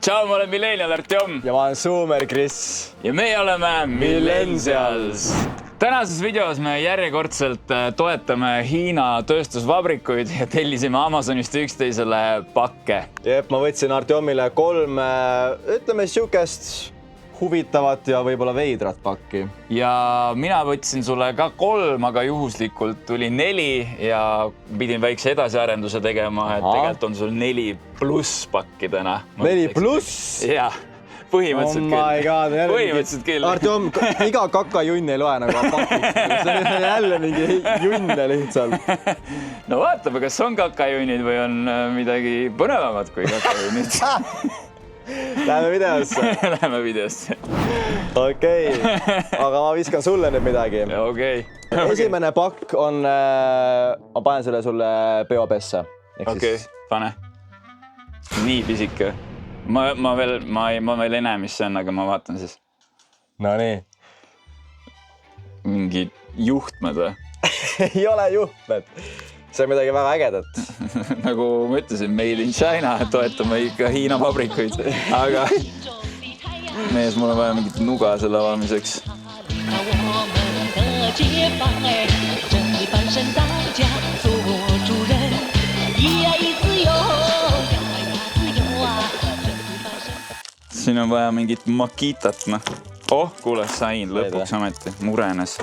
Tšau, ma olen Millennial Artjom. Ja ma olen Suumer Kris. Ja me oleme Millennials. Tänases videos me järjekordselt toetame Hiina tööstusvabrikuid ja tellisime Amazonist üksteisele pakke. Jep, ma võtsin Artjomile 3, ütleme siukest huvitavat ja võib-olla veidrat pakki. Ja mina võtsin sulle ka 3, aga juhuslikult tuli 4 ja pidin väikse edasiarenduse tegema, et tegelikult on sul 4+ pakki täna. 4+? Jah, põhimõtteliselt küll. Oh my god, põhimõtteliselt küll. Artjom, iga kakajunn ei loe nagu pakiks. See on jälle mingi junne lihtsalt. No vaatame, kas on kakajunnid või on midagi põnevamat kui kakajunnid. Läheme videosse. Läheme videosse. Okei, aga ma viskan sulle nüüd midagi. Okei. Esimene pakk on, ma panen selle sulle peopessa. Okei, pane. Nii pisike. Ma veel ei näe, mis see on, aga ma vaatan siis. No nii. Mingi juhtmed või? Ei ole juhtmed. See on midagi väga ägedat. Nagu ma ütlesin, made in China, toetame ikka Hiina vabrikuid. Aga mees, mul on vaja mingit nuga selle avamiseks. Siin on vaja mingit makitat. Oh, kuule, sain lõpuks ameti. Murenes.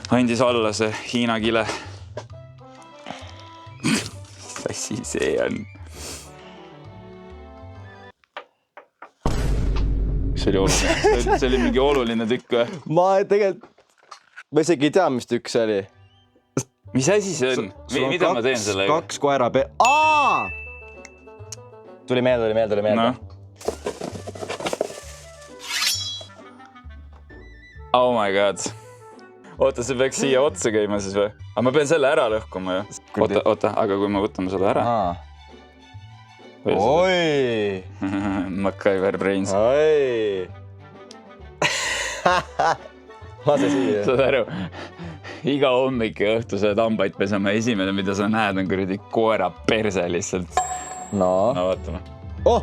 Andis alla see Hiina kile. Asi see on. See oli oluline. See oli mingi oluline tükk või? Ma isegi ei tea, mis tükk see oli. Mis asi see on? Mida ma teen sellega? 2 koera Tuli meelde. No. Oh my god. Oota, see peaks siia otsa käima siis või? Aga ma pean selle ära lõhkuma ju. Oota, aga kui ma võtame selle ära. Oi! MacGyver Brains. Oi! Lase siia. Saad aru? Iga hommik ja õhtu sa hambaid pesema. Esimene, mida sa näed, on kuradi koera perse lihtsalt. No vaatame. Oh!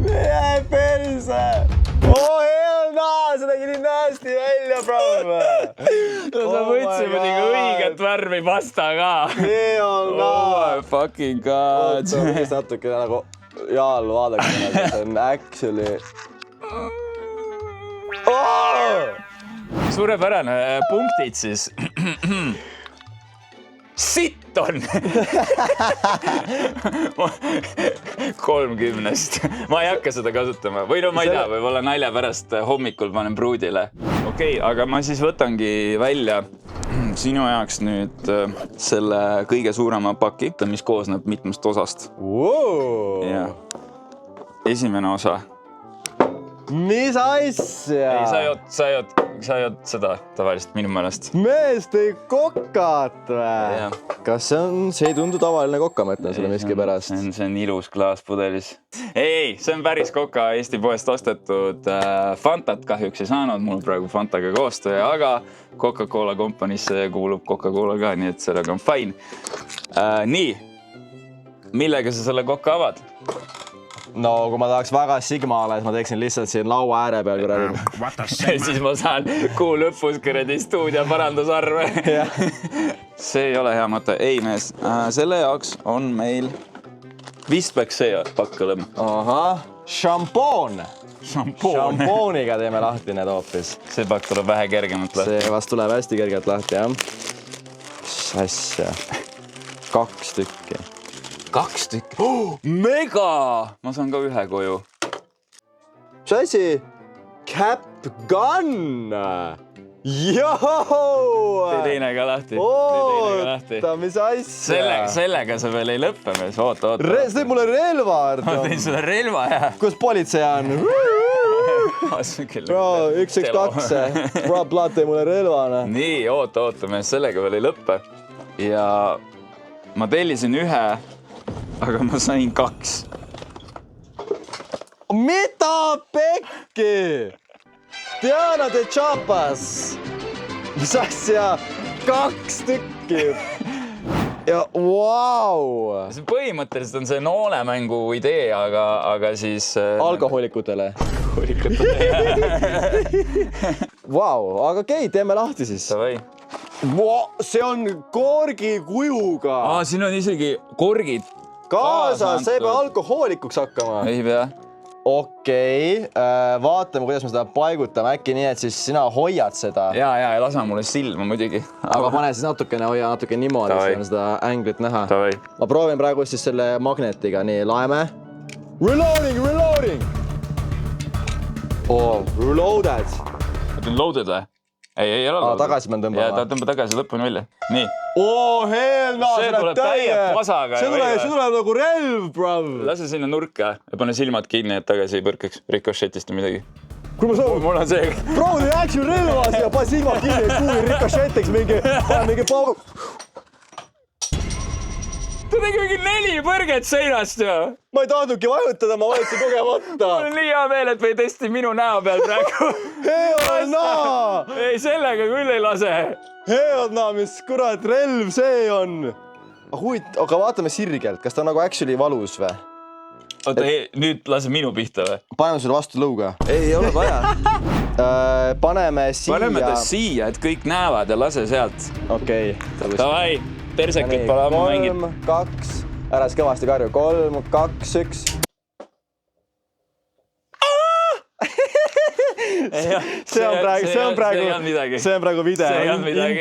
Meie perse! Oh, hell no! See nägi nii nästi välja, bro! Sa võtsime nagu õiget värvi pasta ka. Hell no! Oh my fucking god! Oota, mis natuke nagu Jaal vaadake, see on actually... Suurepärane punktid siis. Sitt on! 30. Ma ei hakka seda kasutama. Või no ma ei tea, võib-olla nalja pärast hommikul panen pruudile. Okei, aga ma siis võtangi välja sinu jaoks nüüd selle kõige suurema paki, mis koosneb mitmest osast. Wow! Esimene osa. Mis asja? Ei, sa ei oot seda tavaliselt minu mõelest. Mees tõi kokat või? Kas see ei tundu tavaline koka, ma ütlen selle miski pärast? See on ilus klaaspudelis. Ei, see on päris koka Eesti poest ostetud. Fantat kahjuks ei saanud, mul praegu Fantaga koostöö, aga Coca-Cola kompanisse kuulub Coca-Cola ka, nii et sellega on fine. Nii, millega sa selle koka avad? No, kui ma tahaks väga Sigmale, et ma teeksin lihtsalt siin laua ääre peal kuradi. Siis ma saan kuu lõpus kuradi stuudio parandusarve. See ei ole hea mõte. Ei, mees, selle jaoks on meil vist peaks see pakk olema. Ahah, šampoon. Šampooniga teeme lahti need hoopis. See pakk tuleb vähe kergemalt lahti. See vast tuleb hästi kergelt lahti, jah. Mis asja? 2 tükki. 2 tükki. Mega! Ma saan ka 1 koju. Mis asi? Cap gun! Joo! Tee teine ka lahti. Oota, mis asja? Sellega sa veel ei lõppe, mees. Oota. See teeb mulle relva, Arto. Ma tein sulle relva, jah. Kus politsei on? Bro, 112. Bro, plaat teeb mulle relvana. Nii, oota, mees. Sellega veel ei lõppe. Ja ma tellisin 1... Aga ma sain 2. Mida pekki? Diana de Chapas. Mis asja? 2 tükki. ja vau! See põhimõtteliselt on see noolemängu idee, aga siis... Alkohoolikutele. Vau, aga okei, teeme lahti siis. Davai. See on korgi kujuga. Siin on isegi korgid. Kaasa, sa ei pea alkohoolikuks hakkama. Ei pea. Okei, vaatame, kuidas me seda paigutame. Äkki nii, et siis sina hoiad seda. Ja lasa mulle silma muidugi. Aga pane siis natukene, hoia natuke niimoodi, siis on seda änglit näha. Davai. Ma proovin praegu siis selle magnetiga. Nii, laeme. Reloading! Reloaded. On loaded või? Ei ole loaded. Tagasi pean tõmbama. Ja ta tõmba tagasi lõpuni välja. Nii. Hell no, see tuleb täie pasaga. See tuleb nagu relv, brav. Lase sinna nurka ja pane silmad kinni, et tagasi ei põrkaks rikošetist või midagi. Kui ma saan... Mul on see... Bro, te jääks ju relvas ja pane silmad kinni, et kuuli rikošetiks mingi paugu. Ta tegi mingi 4 põrget seinast ju. Ma ei tahtnudki vajutada, ma vajutasin kogemata. Mul on nii hea meel, et või testi minu näo peal praegu. Hell no! Ei, sellega küll ei lase. Hell no, mis kurat relv see on. Aga vaatame sirgelt, kas ta on nagu actually valus või? Oota, nüüd lase minu pihta või? Paneme sulle vastu lõuga. Ei ole vaja. Paneme siia. Paneme ta siia, et kõik näevad ja lase sealt. Okei. Davai, persekid pole ammu mängid. 3, 2, ära siis kõvasti karju. 3, 2, 1. See on praegu video. See ei olnud midagi.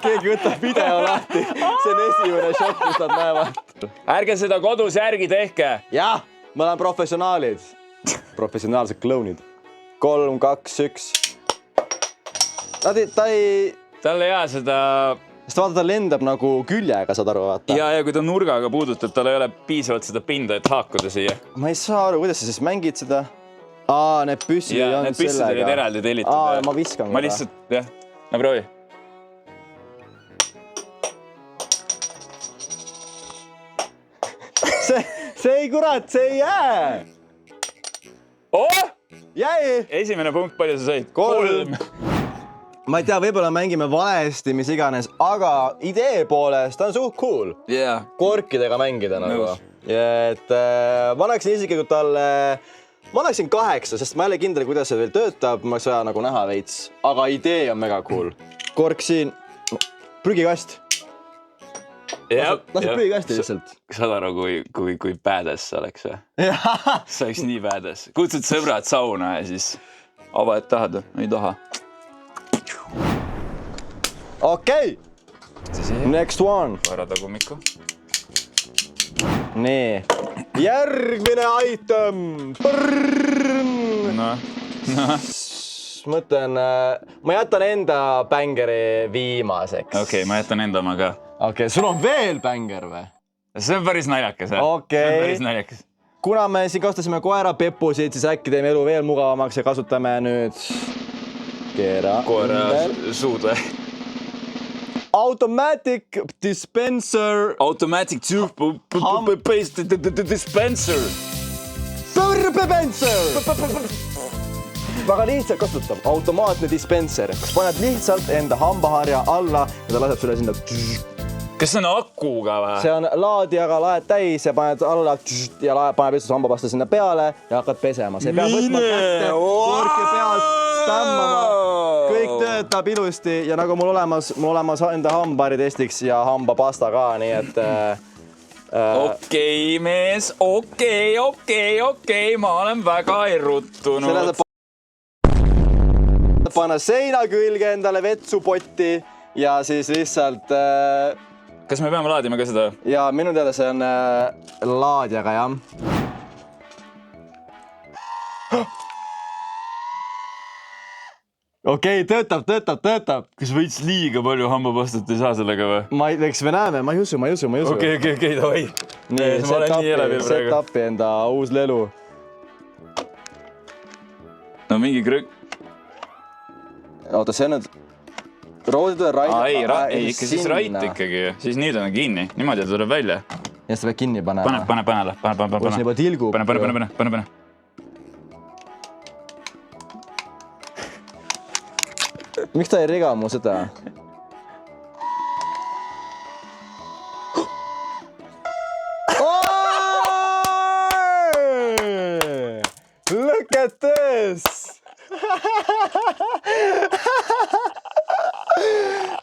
Keegi võtab video lahti. See on esimene shot, mis nad näevad. Ärge seda kodus järgi tehke. Jah, me oleme professionaalid. Professionaalsed klounid. 3, 2, 1. Tal ei jää seda... Sest vaata, ta lendab nagu küljega, saad aru, vaata. Ja kui ta nurgaga puudutab, tal ei ole piisavalt seda pinda, et haakuda siia. Ma ei saa aru, kuidas sa siis mängid seda? Need püssid ei olnud sellega. Need püssid olid eraldi tellitud. Ma viskan. Ma lihtsalt, jah. No proovi. See ei kurat, see ei jää. Jäi. Esimene punkt, palju sa said? 3. Ma ei tea, võib-olla mängime valesti, mis iganes, aga idee poolest on suht cool. Korkidega mängida nagu. Et ma annaksin isiklikult talle... Ma annaksin 8, sest ma ei ole kindel, kuidas see veel töötab, ma ei saa nagu näha veits, aga idee on mega cool. Kork siin, prügikast. Lased prügikasti lihtsalt. Saad aru, kui badass sa oleks või? Sa oleks nii badass. Kutsud sõbrad sauna ja siis ava, et tahad, ei taha. Okei. Next one. Vaara tagumikku. Nii. Järgmine item. Mõtlen, ma jätan enda bängeri viimaseks. Okei, ma jätan enda oma ka. Okei, sul on veel bänger või? See on päris naljakas, jah? Okei. See on päris naljakas. Kuna me siin kasutasime koera peppusid, siis äkki teeme elu veel mugavamaks ja kasutame nüüd koera suud või? Automatic dispenser. Automatic dispenser. Väga lihtsalt kasutav. Automaatne dispenser. Paned lihtsalt enda hambaharja alla ja ta laseb sulle sinna. Kas see on akuga või? See on laadijaga, laed täis ja paned alla ja paned lihtsalt hambapasta sinna peale ja hakkad pesema. See peab võtma kätte, korki pealt, spämmama. Kõik töötab ilusti ja nagu mul olemas enda hambahari testiks ja hambapasta ka, nii et... Okei, mees, okei, ma olen väga errutunud. Selle saab panna seina külge endale vetsupotti ja siis lihtsalt... Kas me peame laadima ka seda? Ja minu teada see on laadjaga, jah. Okei, töötab. Kas võiks liiga palju hambapastat ei saa sellega või? Eks me näeme, ma ei usu. Okei, davai. Nii, set-upi enda uus lelu. No mingi krõk. Oota, see on nüüd... Roodid on raid... Ei, ikka siis rait ikkagi. Siis nüüd on kinni. Niimoodi tuleb välja. Ja seda peab kinni panema. Pane. Kus nii juba tilgub. Pane. Miks ta ei riga mu seda?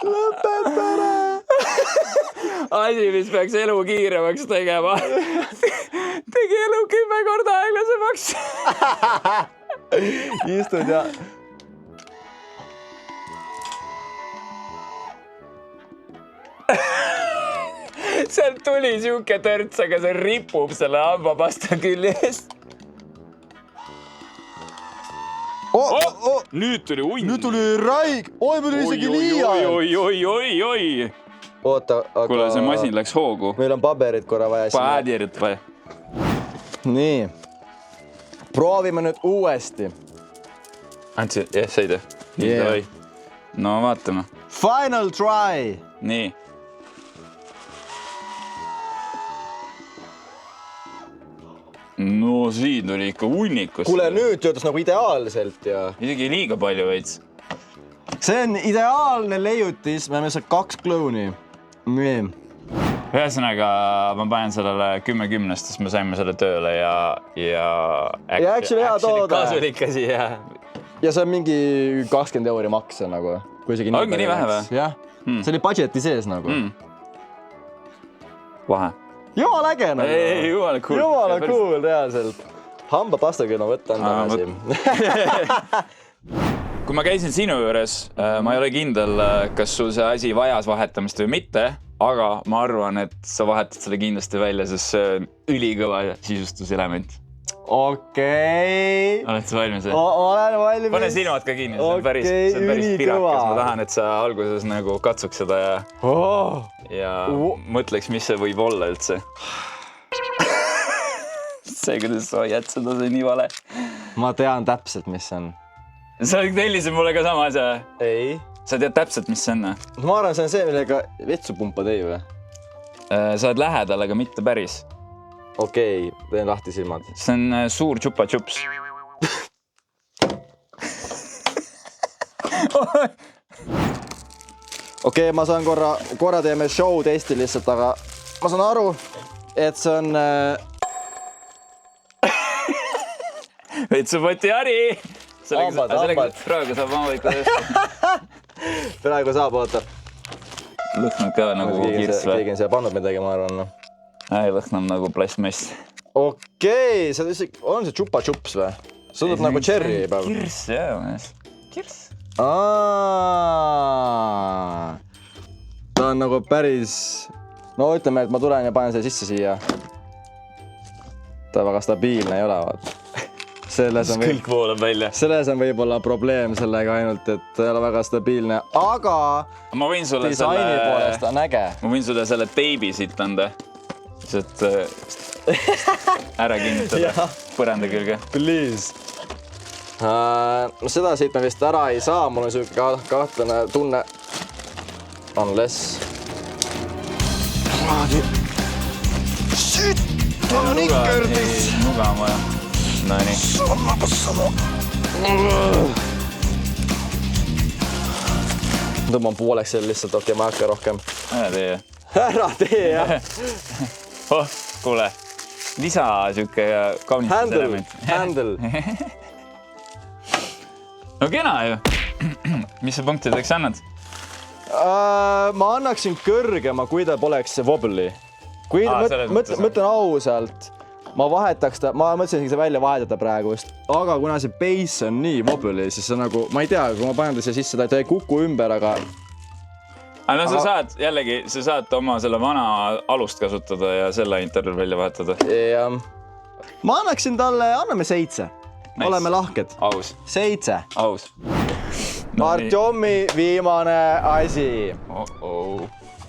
Lõpeta ära. Asi, mis peaks elu kiiremaks tegema. Tegi elu 10 korda aeglasemaks. Istud ja... Sealt tuli siuke törts, aga see ripub selle hambapasta küljest. Nüüd tuli unn. Nüüd tuli raig. Oi, meil oli isegi liial. Oi. Oota, aga... Kuule, see masin läks hoogu. Meil on paberit korra vaja. Paadirit vaja. Nii. Proovime nüüd uuesti. Andsi, jah, sõida. Yeah. No vaatame. Final try. Nii. No siin tuli ikka hunnikus. Kuule, nüüd töötas nagu ideaalselt ja... Isegi liiga palju veits. See on ideaalne leiutis. Me oleme seal 2 klouni. Nii. Ühesõnaga, ma panen sellele 10-10, sest me saime selle tööle ja actually hea toode. Kasulik asi, jah. Ja see on mingi 20 euri makse nagu. Ongi nii vähe või? Jah. See oli budgeti sees nagu. Vahe. Jumala äge nagu. Ei, jumala cool. Jumala cool, reaalselt. Hambapasta küll ma võtan tagasi. Kui ma käisin sinu juures, ma ei ole kindel, kas sul see asi vajas vahetamist või mitte, aga ma arvan, et sa vahetad selle kindlasti välja, sest see on ülikõva sisustuselement. Okei. Oled sa valmis? Olen valmis. Pane silmad ka kinni, see on päris pirakas. Ma tahan, et sa alguses nagu katsuks seda ja mõtleks, mis see võib olla üldse. See, kuidas sa hoiad seda, see nii vale. Ma tean täpselt, mis see on. Sa tellisid mulle ka sama asja? Ei. Sa tead täpselt, mis see on? Ma arvan, see on see, millega vetsu pumpad ei või? Sa oled lähedal, aga mitte päris. Okei, teen lahti silmad. See on suur tšupa-tšups. Okei, ma saan korra teeme show testi lihtsalt, aga ma saan aru, et see on... Vetsupoti Ari! Hambad. Praegu saab maavõika tõesti. Praegu saab, oota. Lõhnab ka nagu kirts või? Keegi on siia pannud midagi, ma arvan. Ei, lõhnab nagu plastmass. Okei, on see tšupa-tšups või? See tundub nagu cherry peal. Kirss, jah. Kirss. Ta on nagu päris... No ütleme, et ma tulen ja panen selle sisse siia. Ta väga stabiilne ei ole, vaat. Kõik voolab välja. Selles on võib-olla probleem sellega ainult, et ei ole väga stabiilne, aga ma võin sulle disaini poolest on äge. Ma võin sulle selle teibi siit anda, et ära kinnitada põranda külge. Please. No seda siit me vist ära ei saa, mul on siuke kahtlane tunne. Unless. Shit! On ikkerdis! Nuga on vaja. No nii. Tõmban pooleks seal lihtsalt, okei, ma ei hakka rohkem. Ära tee. Ära tee, jah. Kuule, lisa siuke kaunistuselement. Handle. No kena ju. Mis sa punktideks annad? Ma annaksin kõrgema, kui ta poleks see wobbly. Mõtlen ausalt. Ma vahetaks ta, ma mõtlesin see välja vahetada praegust, aga kuna see base on nii wobbly, siis see nagu, ma ei tea, kui ma panen ta siia sisse, ta ei kuku ümber, aga... No sa saad, jällegi, sa saad oma selle vana alust kasutada ja selle intervall välja vahetada. Ja ma annaksin talle, anname 7. Nice. Oleme lahked. Aus. 7. Aus. No, Artjomi viimane asi.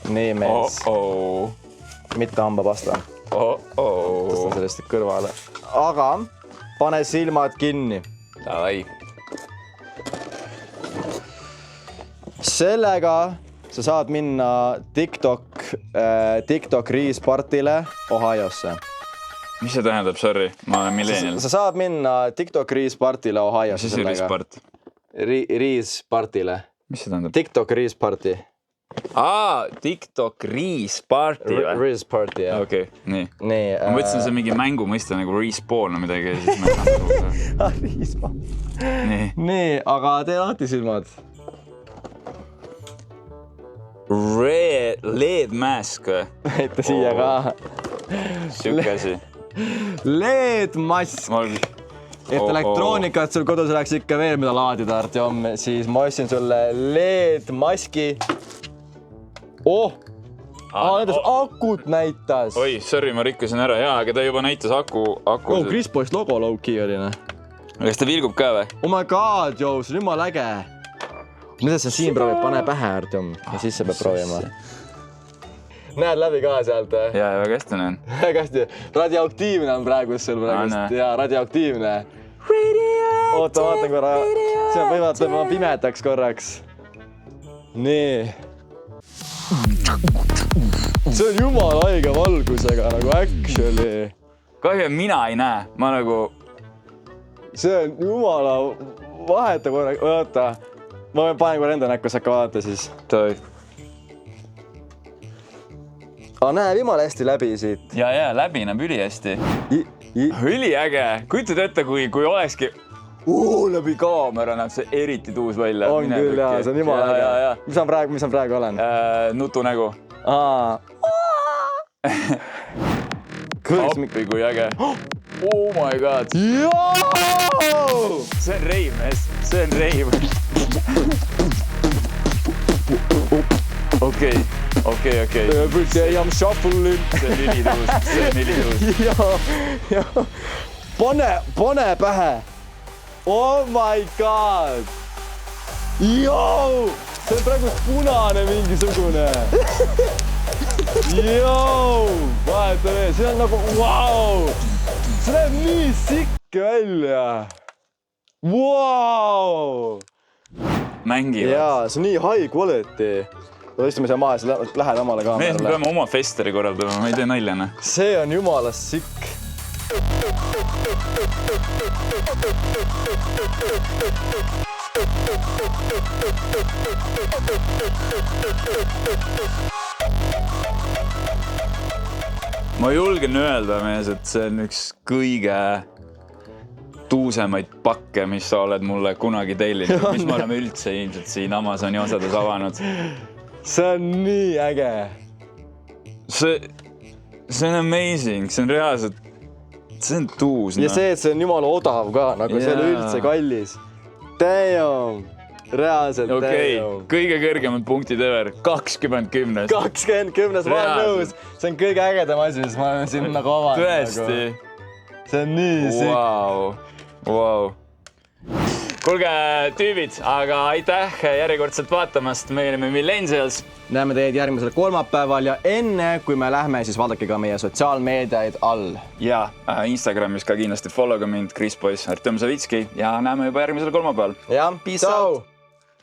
Nii mees. Mitte hambapasta. Tõstan sellest kõrvale. Aga pane silmad kinni. Davai. Sellega sa saad minna TikTok Rees-partile Ohiosse. Mis see tähendab, sorry? Ma olen millennial. Sa saad minna TikTok Rees-partile Ohiosse. Mis see Rees-part? Rees-partile. Mis see tähendab? TikTok Rees-parti. TikTok Reese Party või? Reese Party, jah. Okei, nii. Nii. Ma mõtlesin, see mingi mängu mõiste nagu respawn või midagi. Reese Party. Nii, aga tee lahti silmad. LED mask või? Näita siia ka. Siuke asi. LED mask. Et elektroonikat sul kodus oleks ikka veel mida laadida, Artjom, siis ma ostsin sulle LED maski. Näitas akut näitas. Oi, sorry, ma rikkusin ära. Jaa, aga ta juba näitas aku. Chris Boys logo low-key oli. Kas ta vilgub ka või? Oh my god, joo, see on jumala äge. Mida sa siin proovid? Pane pähe, Artjom, ja siis sa pead proovima. Näed läbi ka sealt? Jaa, väga hästi näen. Väga hästi. Radioaktiivne on praegu sul praegust. Jaa, radioaktiivne. Oota, vaatan korra. See võivad pimedaks korraks. Nii. See on jumala haige valgusega nagu actually. Kahju, mina ei näe. Ma nagu... See on jumala vaheta korra. Oota. Ma panen korra enda näkku, sakka vaadata siis. Toi. Aga näeb jumala hästi läbi siit. Jaa, läbi näeb üli hästi. Üli äge. Kujutad ette, kui olekski läbi kaamera näeb see eriti tuus välja. On küll, jaa, see on jumala äge. Mis ma praegu olen? Nutu nägu. Appi kui äge. Oh my god. See on reim, mees. See on reim. Okei. I am shuffling. See on ülituus. Jaa. Pane pähe. Oh my god. Joo. See on praegu punane mingisugune. Joo. Vaata veel. See on nagu, vau. See näeb nii sikk välja. Vau. Mängivad. Jaa, see on nii high quality. Istume seal maas, lähed omale kaamerale. Mees, me peame oma festeri korraldama, ma ei tee naljana. See on jumala sikk. Ma julgen öelda, mees, et see on üks kõige tuusemaid pakke, mis sa oled mulle kunagi tellinud, mis me oleme üldse ilmselt siin Amazoni osades avanud. See on nii äge. See on amazing, see on reaalselt, see on tuus. Ja see, et see on jumala odav ka, nagu see oli üldse kallis. Damn, reaalselt damn. Kõige kõrgemad punktid ever, 20 10. 20 10, ma olen nõus. See on kõige ägedam asi, mis ma olen siin nagu avanud. Tõesti. See on nii sikk. Wow. Kuulge, tüübid, aga aitäh järjekordselt vaatamast. Me oleme Millennials. Näeme teid järgmisel kolmapäeval ja enne, kui me lähme, siis vaadake ka meie sotsiaalmeediaid all. Ja Instagramis ka kindlasti followga mind, Chris Boys, Artjom Savitski ja näeme juba järgmisel kolmapäeval. Ja, peace out!